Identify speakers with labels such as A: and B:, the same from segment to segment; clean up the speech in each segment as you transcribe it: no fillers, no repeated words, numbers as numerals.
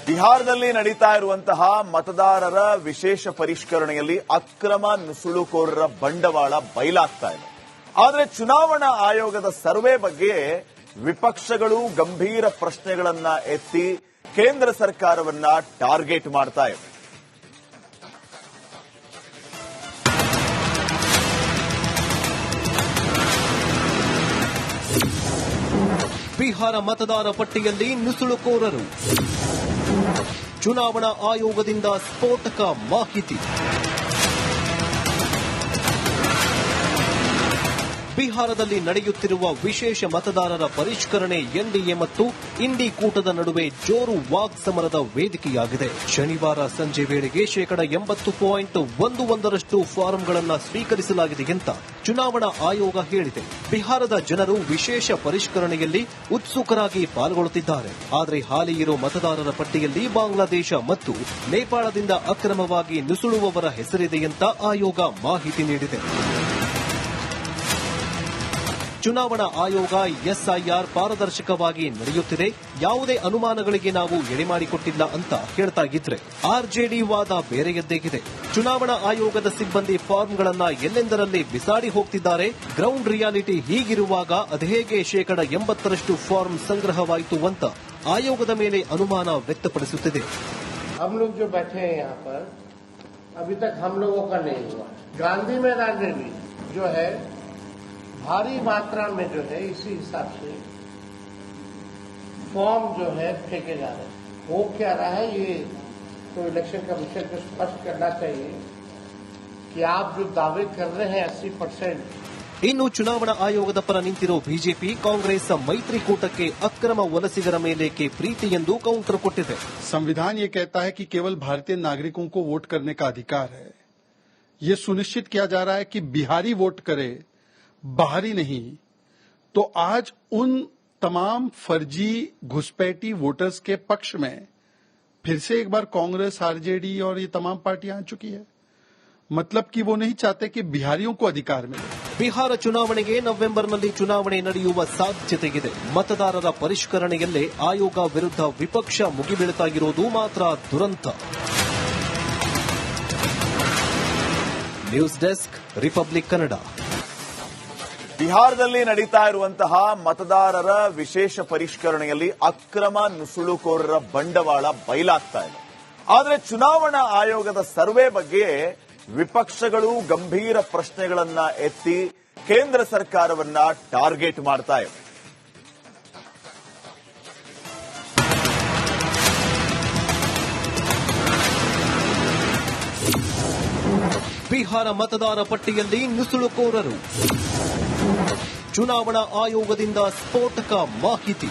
A: ಬಿಹಾರದಲ್ಲಿ ನಡೀತಾ ಇರುವಂತಹ ಮತದಾರರ ವಿಶೇಷ ಪರಿಷ್ಕರಣೆಯಲ್ಲಿ ಅಕ್ರಮ ನುಸುಳುಕೋರರ ಬಂಡವಾಳ ಬಯಲಾಗ್ತಾ ಇದೆ. ಆದರೆ ಚುನಾವಣಾ ಆಯೋಗದ ಸರ್ವೆ ಬಗ್ಗೆ ವಿಪಕ್ಷಗಳು ಗಂಭೀರ ಪ್ರಶ್ನೆಗಳನ್ನ ಎತ್ತಿ ಕೇಂದ್ರ ಸರ್ಕಾರವನ್ನ ಟಾರ್ಗೆಟ್ ಮಾಡ್ತಾ ಇವೆ.
B: ಬಿಹಾರ ಮತದಾರ ಪಟ್ಟಿಯಲ್ಲಿ ನುಸುಳುಕೋರರು, ಚುನಾವಣಾ ಆಯೋಗದಿಂದ ಸ್ಫೋಟಕ ಮಾಹಿತಿ. ಬಿಹಾರದಲ್ಲಿ ನಡೆಯುತ್ತಿರುವ ವಿಶೇಷ ಮತದಾರರ ಪರಿಷ್ಕರಣೆ ಎನ್ಡಿಎ ಮತ್ತು ಇಂಡಿ ಕೂಟದ ನಡುವೆ ಜೋರು ವಾಗ್ಸಮರದ ವೇದಿಕೆಯಾಗಿದೆ. ಶನಿವಾರ ಸಂಜೆ ವೇಳೆಗೆ 80.11% ಫಾರಂಗಳನ್ನು ಸ್ವೀಕರಿಸಲಾಗಿದೆ ಅಂತ ಚುನಾವಣಾ ಆಯೋಗ ಹೇಳಿದೆ. ಬಿಹಾರದ ಜನರು ವಿಶೇಷ ಪರಿಷ್ಕರಣೆಯಲ್ಲಿ ಉತ್ಸುಕರಾಗಿ ಪಾಲ್ಗೊಳ್ಳುತ್ತಿದ್ದಾರೆ. ಆದರೆ ಹಾಲಿ ಇರೋ ಮತದಾರರ ಪಟ್ಟಿಯಲ್ಲಿ ಬಾಂಗ್ಲಾದೇಶ ಮತ್ತು ನೇಪಾಳದಿಂದ ಅಕ್ರಮವಾಗಿ ನುಸುಳುವವರ ಹೆಸರಿದೆ ಅಂತ ಆಯೋಗ ಮಾಹಿತಿ ನೀಡಿದೆ. ಚುನಾವಣಾ ಆಯೋಗ ಎಸ್ಐಆರ್ ಪಾರದರ್ಶಕವಾಗಿ ನಡೆಯುತ್ತಿದೆ, ಯಾವುದೇ ಅನುಮಾನಗಳಿಗೆ ನಾವು ಎಡೆಮಾಡಿಕೊಟ್ಟಿಲ್ಲ ಅಂತ ಹೇಳ್ತಾ ಇದ್ರೆ ಆರ್ಜೆಡಿ ವಾದ ಬೇರೆಯದ್ದೇಗಿದೆ. ಚುನಾವಣಾ ಆಯೋಗದ ಸಿಬ್ಬಂದಿ ಫಾರ್ಮ್ಗಳನ್ನ ಎಲ್ಲೆಂದರಲ್ಲಿ ಬಿಸಾಡಿ ಹೋಗ್ತಿದ್ದಾರೆ. ಗ್ರೌಂಡ್ ರಿಯಾಲಿಟಿ ಹೀಗಿರುವಾಗ ಅದೇಗೆ 80% ಫಾರ್ಮ್ ಸಂಗ್ರಹವಾಯಿತು ಅಂತ ಆಯೋಗದ ಮೇಲೆ ಅನುಮಾನ ವ್ಯಕ್ತಪಡಿಸುತ್ತಿದೆ.
C: गांधी मैदान में भी जो है भारी मात्रा में जो है इसी हिसाब से फॉर्म जो है फेंके जा रहे हैं. हो क्या रहा है ये तो इलेक्शन कमीशन को स्पष्ट करना चाहिए कि आप जो दावे कर रहे हैं 80%.
B: ಇನ್ನು ಚುನಾವಣಾ ಆಯೋಗದ ಪರ ನಿಂತಿರೋ ಬಿಜೆಪಿ ಕಾಂಗ್ರೆಸ್ ಮೈತ್ರಿಕೂಟಕ್ಕೆ ಅಕ್ರಮ ವಲಸಿಗರ ಮೇಲೇಕೆ ಪ್ರೀತಿ ಎಂದು ಕೌಂಟರ್ ಕೊಟ್ಟಿದೆ.
D: संविधान ये कहता है कि केवल भारतीय नागरिकों को वोट करने का अधिकार है. ये सुनिश्चित किया जा रहा है कि बिहारी वोट करे, बाहरी नहीं. तो आज उन तमाम फर्जी घुसपैठी वोटर्स के पक्ष में फिर से एक बार कांग्रेस, आरजेडी और ये तमाम पार्टियां आ चुकी है. मतलब कि वो नहीं चाहते कि बिहारियों को अधिकार मिले.
B: ಬಿಹಾರ ಚುನಾವಣೆಗೆ ನವೆಂಬರ್ನಲ್ಲಿ ಚುನಾವಣೆ ನಡೆಯುವ ಸಾಧ್ಯತೆಯಿದೆ. ಮತದಾರರ ಪರಿಷ್ಕರಣೆಯಲ್ಲೇ ಆಯೋಗ ವಿರುದ್ಧ ವಿಪಕ್ಷ ಮುಗಿಬೀಳುತ್ತಾಗಿರೋದು ಮಾತ್ರ ದುರಂತ. News desk, republic Kannada.
A: ಬಿಹಾರದಲ್ಲಿ ನಡೀತಾ ಇರುವಂತಹ ಮತದಾರರ ವಿಶೇಷ ಪರಿಷ್ಕರಣೆಯಲ್ಲಿ ಅಕ್ರಮ ನುಸುಳುಕೋರರ ಬಂಡವಾಳ ಬಯಲಾಗ್ತಾ ಇದೆ. ಆದರೆ ಚುನಾವಣಾ ಆಯೋಗದ ಸರ್ವೆ ಬಗ್ಗೆ ವಿಪಕ್ಷಗಳು ಗಂಭೀರ ಪ್ರಶ್ನೆಗಳನ್ನ ಎತ್ತಿ ಕೇಂದ್ರ ಸರ್ಕಾರವನ್ನ ಟಾರ್ಗೆಟ್ ಮಾಡ್ತಾ ಇವೆ.
B: ಬಿಹಾರ ಮತದಾರ ಪಟ್ಟಿಯಲ್ಲಿ ನುಸುಳುಕೋರರು, ಚುನಾವಣಾ ಆಯೋಗದಿಂದ ಸ್ಫೋಟಕ ಮಾಹಿತಿ.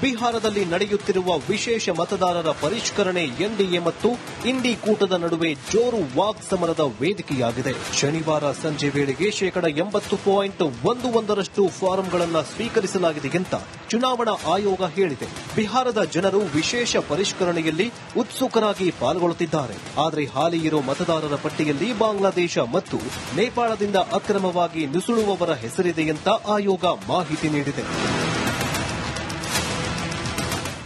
B: ಬಿಹಾರದಲ್ಲಿ ನಡೆಯುತ್ತಿರುವ ವಿಶೇಷ ಮತದಾರರ ಪರಿಷ್ಕರಣೆ ಎನ್ಡಿಎ ಮತ್ತು ಇಂಡಿ ಕೂಟದ ನಡುವೆ ಜೋರು ವಾಗ್ಸಮರದ ವೇದಿಕೆಯಾಗಿದೆ. ಶನಿವಾರ ಸಂಜೆ ವೇಳೆಗೆ 80.11% ಫಾರಂಗಳನ್ನು ಸ್ವೀಕರಿಸಲಾಗಿದೆ ಅಂತ ಚುನಾವಣಾ ಆಯೋಗ ಹೇಳಿದೆ. ಬಿಹಾರದ ಜನರು ವಿಶೇಷ ಪರಿಷ್ಕರಣೆಯಲ್ಲಿ ಉತ್ಸುಕರಾಗಿ ಪಾಲ್ಗೊಳ್ಳುತ್ತಿದ್ದಾರೆ. ಆದರೆ ಹಾಲಿ ಇರೋ ಮತದಾರರ ಪಟ್ಟಿಯಲ್ಲಿ ಬಾಂಗ್ಲಾದೇಶ ಮತ್ತು ನೇಪಾಳದಿಂದ ಅಕ್ರಮವಾಗಿ ನುಸುಳುವವರ ಹೆಸರಿದೆ ಅಂತ ಆಯೋಗ ಮಾಹಿತಿ ನೀಡಿದೆ.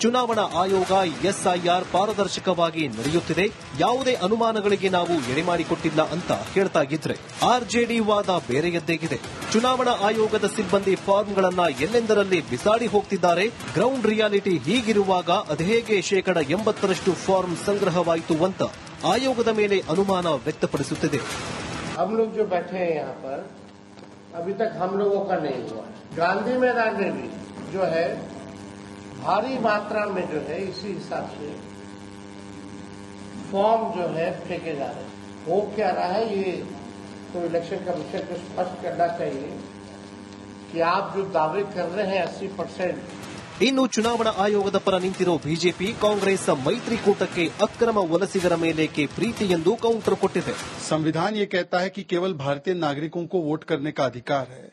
B: ಚುನಾವಣಾ ಆಯೋಗ ಎಸ್ಐಆರ್ ಪಾರದರ್ಶಕವಾಗಿ ನಡೆಯುತ್ತಿದೆ, ಯಾವುದೇ ಅನುಮಾನಗಳಿಗೆ ನಾವು ಎಡೆಮಾಡಿಕೊಟ್ಟಿಲ್ಲ ಅಂತ ಹೇಳ್ತಾ ಇದ್ರೆ ಆರ್ಜೆಡಿ ವಾದ ಬೇರೆಯದ್ದೇಗಿದೆ. ಚುನಾವಣಾ ಆಯೋಗದ ಸಿಬ್ಬಂದಿ ಫಾರ್ಮ್ಗಳನ್ನ ಎಲ್ಲೆಂದರಲ್ಲಿ ಬಿಸಾಡಿ ಹೋಗ್ತಿದ್ದಾರೆ. ಗ್ರೌಂಡ್ ರಿಯಾಲಿಟಿ ಹೀಗಿರುವಾಗ ಅದೇಗೆ 80% ಫಾರ್ಮ್ ಸಂಗ್ರಹವಾಯಿತು ಅಂತ ಆಯೋಗದ ಮೇಲೆ ಅನುಮಾನ ವ್ಯಕ್ತಪಡಿಸುತ್ತಿದೆ.
C: हम लोग जो बैठे हैं यहाँ पर अभी तक हम लोगों का नहीं हुआ. गांधी मैदान में भी जो है भारी मात्रा में जो है इसी हिसाब से फॉर्म जो है फेंके जा रहे हैं. हो क्या रहा है ये तो इलेक्शन कमीशन को स्पष्ट करना चाहिए कि आप जो दावे कर रहे हैं 80%.
B: ಇನ್ನು ಚುನಾವಣಾ ಆಯೋಗದ ಪರ ನಿಂತಿರೋ ಬಿಜೆಪಿ ಕಾಂಗ್ರೆಸ್ ಮೈತ್ರಿಕೂಟಕ್ಕೆ ಅಕ್ರಮ ವಲಸಿಗರ ಮೇಲೇಕೆ ಪ್ರೀತಿ ಎಂದು ಕೌಂಟರ್ ಕೊಟ್ಟಿದೆ.
D: संविधान ये कहता है कि केवल भारतीय नागरिकों को वोट करने का अधिकार है.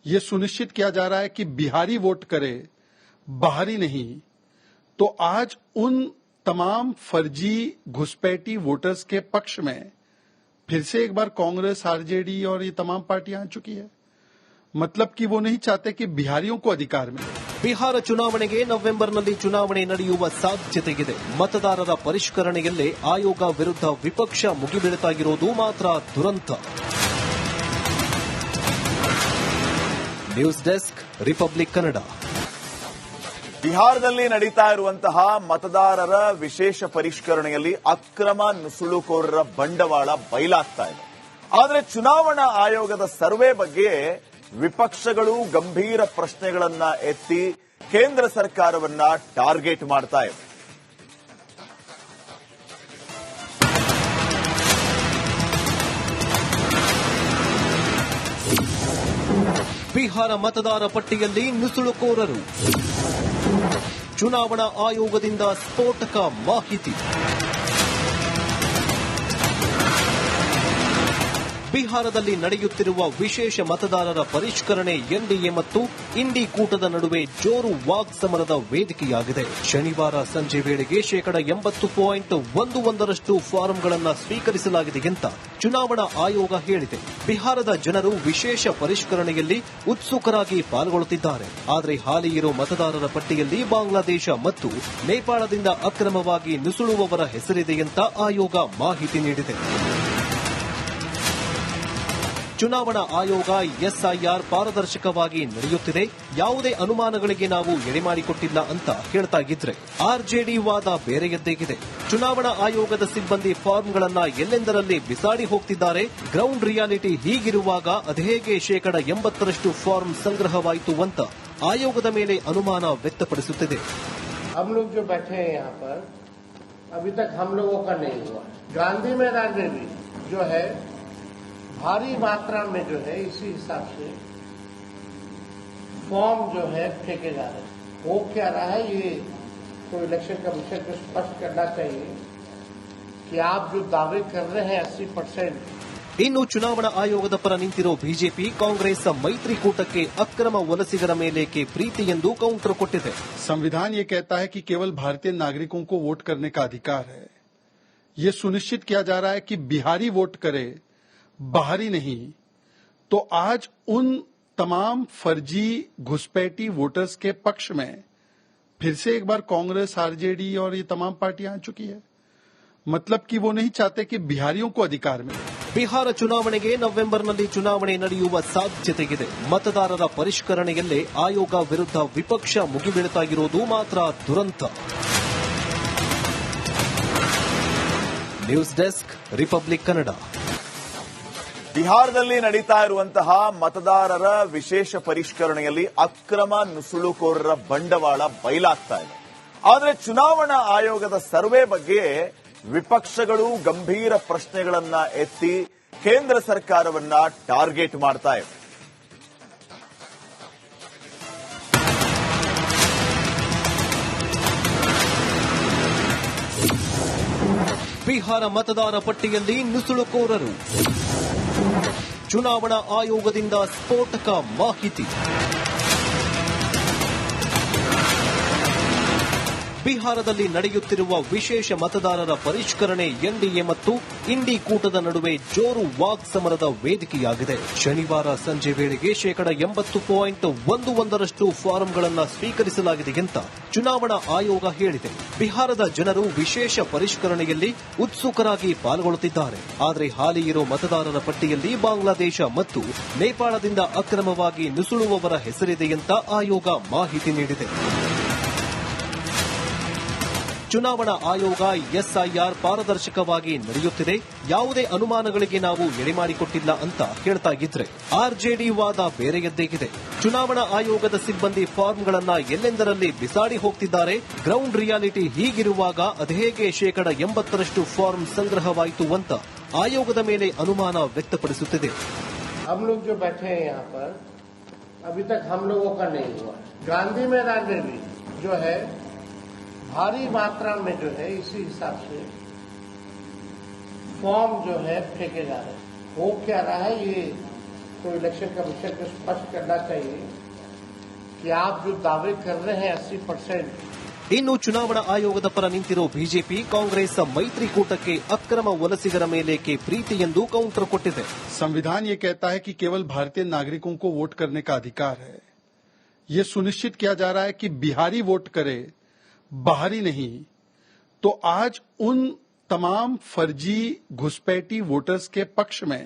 D: ये सुनिश्चित किया जा रहा है कि बिहारी वोट करे, बाहरी नहीं. तो आज उन तमाम फर्जी घुसपैठी वोटर्स के पक्ष में फिर से एक बार कांग्रेस, आरजेडी और ये तमाम पार्टियां आ चुकी है. मतलब कि वो नहीं चाहते कि बिहारियों को अधिकार मिले।
B: ಬಿಹಾರ ಚುನಾವಣೆಗೆ ನವೆಂಬರ್ನಲ್ಲಿ ಚುನಾವಣೆ ನಡೆಯುವ ಸಾಧ್ಯತೆಯಿದೆ. ಮತದಾರರ ಪರಿಷ್ಕರಣೆಯಲ್ಲೇ ಆಯೋಗ ವಿರುದ್ಧ ವಿಪಕ್ಷ ಮುಗಿಬೀಳುತ್ತಾಗಿರೋದು ಮಾತ್ರ ದುರಂತ. News desk, republic Kannada.
A: ಬಿಹಾರದಲ್ಲಿ ನಡೀತಾ ಇರುವಂತಹ ಮತದಾರರ ವಿಶೇಷ ಪರಿಷ್ಕರಣೆಯಲ್ಲಿ ಅಕ್ರಮ ನುಸುಳುಕೋರರ ಬಂಡವಾಳ ಬಯಲಾಗ್ತಾ ಇದೆ. ಆದರೆ ಚುನಾವಣಾ ಆಯೋಗದ ಸರ್ವೆ ಬಗ್ಗೆ ವಿಪಕ್ಷಗಳು ಗಂಭೀರ ಪ್ರಶ್ನೆಗಳನ್ನ ಎತ್ತಿ ಕೇಂದ್ರ ಸರ್ಕಾರವನ್ನ ಟಾರ್ಗೆಟ್ ಮಾಡ್ತಾ ಇವೆ.
B: ಬಿಹಾರ ಮತದಾರ ಪಟ್ಟಿಯಲ್ಲಿ ನುಸುಳುಕೋರರು, ಚುನಾವಣಾ ಆಯೋಗದಿಂದ ಸ್ಫೋಟಕ ಮಾಹಿತಿ. ಬಿಹಾರದಲ್ಲಿ ನಡೆಯುತ್ತಿರುವ ವಿಶೇಷ ಮತದಾರರ ಪರಿಷ್ಕರಣೆ ಎನ್ಡಿಎ ಮತ್ತು ಇಂಡಿ ಕೂಟದ ನಡುವೆ ಜೋರು ವಾಗ್ಸಮರದ ವೇದಿಕೆಯಾಗಿದೆ. ಶನಿವಾರ ಸಂಜೆ ವೇಳೆಗೆ 80.11% ಫಾರಂಗಳನ್ನು ಸ್ವೀಕರಿಸಲಾಗಿದೆ ಅಂತ ಚುನಾವಣಾ ಆಯೋಗ ಹೇಳಿದೆ. ಬಿಹಾರದ ಜನರು ವಿಶೇಷ ಪರಿಷ್ಕರಣೆಯಲ್ಲಿ ಉತ್ಸುಕರಾಗಿ ಪಾಲ್ಗೊಳ್ಳುತ್ತಿದ್ದಾರೆ. ಆದರೆ ಹಾಲಿ ಇರೋ ಮತದಾರರ ಪಟ್ಟಿಯಲ್ಲಿ ಬಾಂಗ್ಲಾದೇಶ ಮತ್ತು ನೇಪಾಳದಿಂದ ಅಕ್ರಮವಾಗಿ ನುಸುಳುವವರ ಹೆಸರಿದೆ ಅಂತ ಆಯೋಗ ಮಾಹಿತಿ ನೀಡಿದೆ. ಚುನಾವಣಾ ಆಯೋಗ ಎಸ್ಐಆರ್ ಪಾರದರ್ಶಕವಾಗಿ ನಡೆಯುತ್ತಿದೆ, ಯಾವುದೇ ಅನುಮಾನಗಳಿಗೆ ನಾವು ಎಡೆಮಾಡಿಕೊಟ್ಟಿಲ್ಲ ಅಂತ ಹೇಳ್ತಾ ಇದ್ರೆ ಆರ್ಜೆಡಿ ವಾದ ಬೇರೆಯದ್ದೇಗಿದೆ. ಚುನಾವಣಾ ಆಯೋಗದ ಸಿಬ್ಬಂದಿ ಫಾರ್ಮ್ಗಳನ್ನ ಎಲ್ಲೆಂದರಲ್ಲಿ ಬಿಸಾಡಿ ಹೋಗ್ತಿದ್ದಾರೆ. ಗ್ರೌಂಡ್ ರಿಯಾಲಿಟಿ ಹೀಗಿರುವಾಗ ಅದೇಗೆ 80% ಫಾರ್ಮ್ ಸಂಗ್ರಹವಾಯಿತು ಅಂತ ಆಯೋಗದ ಮೇಲೆ ಅನುಮಾನ ವ್ಯಕ್ತಪಡಿಸುತ್ತಿದೆ.
C: हम लोग जो बैठे हैं यहाँ पर अभी तक हम लोगों का नहीं हुआ. गांधी मैदान में भी जो है भारी मात्रा में जो है इसी हिसाब से फॉर्म जो है फेंके जा रहे हैं. हो क्या रहा है ये तो इलेक्शन कमीशन को स्पष्ट करना चाहिए कि आप जो दावे कर रहे हैं 80%.
B: ಇನ್ನು ಚುನಾವಣಾ ಆಯೋಗದ ಪರ ನಿಂತಿರೋ ಬಿಜೆಪಿ ಕಾಂಗ್ರೆಸ್ ಮೈತ್ರಿಕೂಟಕ್ಕೆ ಅಕ್ರಮ ವಲಸಿಗರ ಮೇಲೇಕೆ ಪ್ರೀತಿ ಎಂದು ಕೌಂಟರ್ ಕೊಟ್ಟಿದೆ.
D: संविधान ये कहता है कि केवल भारतीय नागरिकों को वोट करने का अधिकार है. ये सुनिश्चित किया जा रहा है कि बिहारी वोट करे, बाहरी नहीं. तो आज उन तमाम फर्जी घुसपैठी वोटर्स के पक्ष में फिर से एक बार कांग्रेस, आरजेडी और ये तमाम पार्टियां आ चुकी है. मतलब कि वो नहीं चाहते कि बिहारियों को अधिकार मिले.
B: ಬಿಹಾರ ಚುನಾವಣೆಗೆ ನವೆಂಬರ್ನಲ್ಲಿ ಚುನಾವಣೆ ನಡೆಯುವ ಸಾಧ್ಯತೆಯಿದೆ. ಮತದಾರರ ಪರಿಷ್ಕರಣೆಯಲ್ಲೇ ಆಯೋಗ ವಿರುದ್ಧ ವಿಪಕ್ಷ ಮುಗಿಬೀಳುತ್ತಾಗಿರೋದು ಮಾತ್ರ ದುರಂತ. News desk, republic Kannada.
A: ಬಿಹಾರದಲ್ಲಿ ನಡೀತಾ ಇರುವಂತಹ ಮತದಾರರ ವಿಶೇಷ ಪರಿಷ್ಕರಣೆಯಲ್ಲಿ ಅಕ್ರಮ ನುಸುಳುಕೋರರ ಬಂಡವಾಳ ಬಯಲಾಗ್ತಾ ಇದೆ. ಆದರೆ ಚುನಾವಣಾ ಆಯೋಗದ ಸರ್ವೆ ಬಗ್ಗೆ ವಿಪಕ್ಷಗಳು ಗಂಭೀರ ಪ್ರಶ್ನೆಗಳನ್ನ ಎತ್ತಿ ಕೇಂದ್ರ ಸರ್ಕಾರವನ್ನ ಟಾರ್ಗೆಟ್ ಮಾಡ್ತಾ ಇವೆ.
B: ಬಿಹಾರ ಮತದಾರ ಪಟ್ಟಿಯಲ್ಲಿ ನುಸುಳುಕೋರರು, ಚುನಾವಣಾ ಆಯೋಗದಿಂದ ಸ್ಫೋಟಕ ಮಾಹಿತಿ. ಬಿಹಾರದಲ್ಲಿ ನಡೆಯುತ್ತಿರುವ ವಿಶೇಷ ಮತದಾರರ ಪರಿಷ್ಕರಣೆ ಎನ್ಡಿಎ ಮತ್ತು ಇಂಡಿ ಕೂಟದ ನಡುವೆ ಜೋರು ವಾಗ್ಸಮರದ ವೇದಿಕೆಯಾಗಿದೆ. ಶನಿವಾರ ಸಂಜೆ ವೇಳೆಗೆ 80.11% ಫಾರಂಗಳನ್ನು ಸ್ವೀಕರಿಸಲಾಗಿದೆ ಅಂತ ಚುನಾವಣಾ ಆಯೋಗ ಹೇಳಿದೆ. ಬಿಹಾರದ ಜನರು ವಿಶೇಷ ಪರಿಷ್ಕರಣೆಯಲ್ಲಿ ಉತ್ಸುಕರಾಗಿ ಪಾಲ್ಗೊಳ್ಳುತ್ತಿದ್ದಾರೆ. ಆದರೆ ಹಾಲಿ ಇರೋ ಮತದಾರರ ಪಟ್ಟಿಯಲ್ಲಿ ಬಾಂಗ್ಲಾದೇಶ ಮತ್ತು ನೇಪಾಳದಿಂದ ಅಕ್ರಮವಾಗಿ ನುಸುಳುವವರ ಹೆಸರಿದೆ ಅಂತ ಆಯೋಗ ಮಾಹಿತಿ ನೀಡಿದೆ. ಚುನಾವಣಾ ಆಯೋಗ ಎಸ್ಐಆರ್ ಪಾರದರ್ಶಕವಾಗಿ ನಡೆಯುತ್ತಿದೆ, ಯಾವುದೇ ಅನುಮಾನಗಳಿಗೆ ನಾವು ಎಡೆಮಾಡಿಕೊಟ್ಟಿಲ್ಲ ಅಂತ ಹೇಳ್ತಾ ಇದ್ರೆ ಆರ್ಜೆಡಿ ವಾದ ಬೇರೆಯದ್ದೇಗಿದೆ. ಚುನಾವಣಾ ಆಯೋಗದ ಸಿಬ್ಬಂದಿ ಫಾರ್ಮ್ಗಳನ್ನ ಎಲ್ಲೆಂದರಲ್ಲಿ ಬಿಸಾಡಿ ಹೋಗ್ತಿದ್ದಾರೆ. ಗ್ರೌಂಡ್ ರಿಯಾಲಿಟಿ ಹೀಗಿರುವಾಗ ಅದೇಗೆ 80% ಫಾರ್ಮ್ ಸಂಗ್ರಹವಾಯಿತು ಅಂತ ಆಯೋಗದ ಮೇಲೆ ಅನುಮಾನ ವ್ಯಕ್ತಪಡಿಸುತ್ತಿದೆ.
C: हम लोग जो बैठे हैं यहाँ पर अभी तक हम लोगों का नहीं हुआ. गांधी मैदान में भी जो है भारी मात्रा में जो है इसी हिसाब से फॉर्म जो है फेंके जा रहे हैं. हो क्या रहा है ये तो इलेक्शन कमीशन को स्पष्ट करना चाहिए कि आप जो दावे कर रहे हैं 80%.
B: ಇನ್ನು ಚುನಾವಣಾ ಆಯೋಗದ ಪರ ನಿಂತಿರೋ ಬಿಜೆಪಿ ಕಾಂಗ್ರೆಸ್ ಮೈತ್ರಿಕೂಟಕ್ಕೆ ಅಕ್ರಮ ವಲಸಿಗರ ಮೇಲೇಕೆ ಪ್ರೀತಿ ಎಂದು ಕೌಂಟರ್ ಕೊಟ್ಟಿದೆ.
D: संविधान ये कहता है कि केवल भारतीय नागरिकों को वोट करने का अधिकार है. ये सुनिश्चित किया जा रहा है कि बिहारी वोट करे, बाहरी नहीं. तो आज उन तमाम फर्जी घुसपैठी वोटर्स के पक्ष में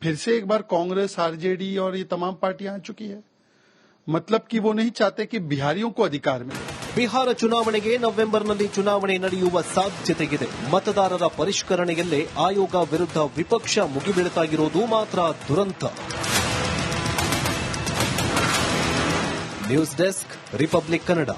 D: फिर से एक बार कांग्रेस, आरजेडी और ये तमाम पार्टियां आ चुकी है. मतलब कि वो नहीं चाहते कि बिहारियों को अधिकार मिले.
B: ಬಿಹಾರ ಚುನಾವಣೆಗೆ ನವೆಂಬರ್ನಲ್ಲಿ ಚುನಾವಣೆ ನಡೆಯುವ ಸಾಧ್ಯತೆಯಿದೆ. ಮತದಾರರ ಪರಿಷ್ಕರಣೆಯಲ್ಲೇ ಆಯೋಗ ವಿರುದ್ಧ ವಿಪಕ್ಷ ಮುಗಿಬೀಳುತ್ತಾಗಿರೋದು ಮಾತ್ರ ದುರಂತ. News desk, republic Kannada.